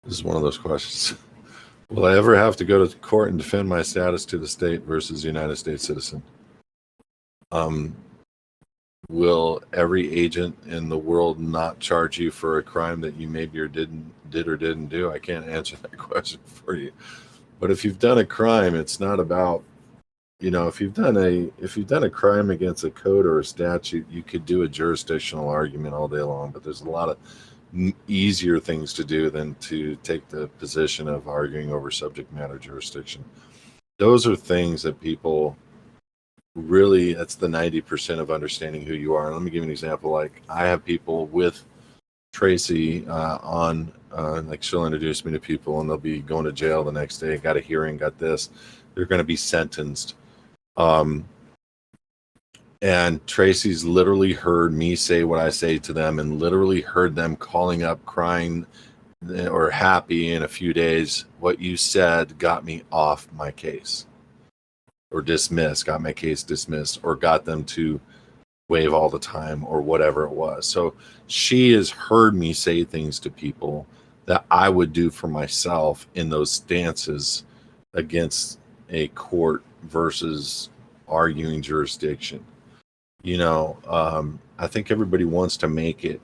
This is one of those questions. Will I ever have to go to court and defend my status to the state versus United States citizen? Will every agent in the world not charge you for a crime that you maybe did or didn't do? I can't answer that question for you. But if you've done a crime, it's not about, if you've done a crime against a code or a statute, you could do a jurisdictional argument all day long. But there's a lot of easier things to do than to take the position of arguing over subject matter jurisdiction. Those are things that people really, that's the 90% of understanding who you are. And let me give you an example. Like, I have people with Tracy on, like, she'll introduce me to people and they'll be going to jail the next day, got a hearing, got this, they're going to be sentenced. And Tracy's literally heard me say what I say to them and literally heard them calling up, crying or happy in a few days. What you said got me off my case, or got my case dismissed, or got them to waive all the time, or whatever it was. So she has heard me say things to people that I would do for myself in those stances against a court versus arguing jurisdiction. I think everybody wants to make it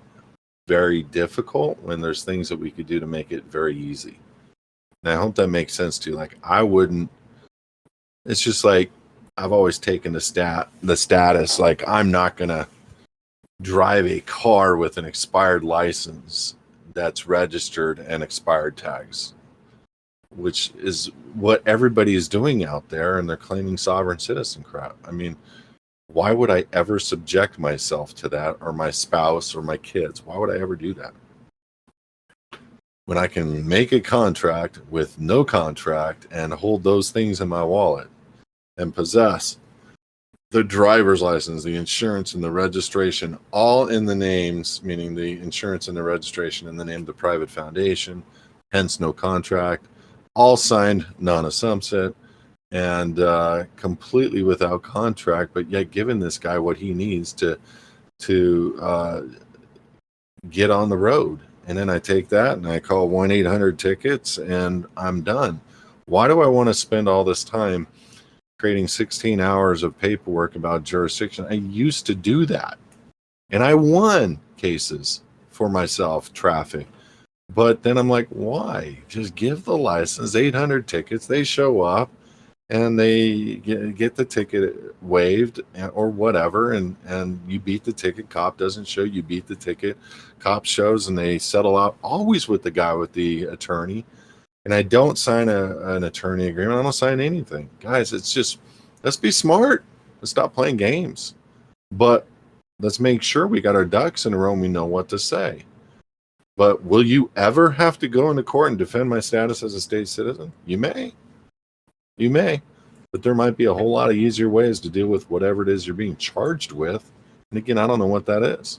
very difficult when there's things that we could do to make it very easy. And I hope that makes sense to you. Like, it's just like, I've always taken the status, like, I'm not going to drive a car with an expired license that's registered and expired tags, which is what everybody is doing out there, and they're claiming sovereign citizen crap. I mean, why would I ever subject myself to that, or my spouse or my kids? Why would I ever do that? When I can make a contract with no contract and hold those things in my wallet and possess the driver's license, the insurance, and the registration, all in the names, meaning the insurance and the registration in the name of the private foundation, hence no contract, all signed non-assumpsit, and completely without contract, but yet giving this guy what he needs to get on the road. And then I take that and I call 1-800-TICKETS and I'm done. Why do I want to spend all this time creating 16 hours of paperwork about jurisdiction? I used to do that, and I won cases for myself, traffic. But then I'm like, why? Just give the license, 800 tickets, they show up, and they get the ticket waived or whatever, and you beat the ticket. Cop doesn't show, you beat the ticket. Cop shows, and they settle out, always with the guy with the attorney. And I don't sign an attorney agreement. I don't sign anything. Guys, it's just, let's be smart. Let's stop playing games. But let's make sure we got our ducks in a row and we know what to say. But will you ever have to go into court and defend my status as a state citizen? You may. You may. But there might be a whole lot of easier ways to deal with whatever it is you're being charged with. And again, I don't know what that is.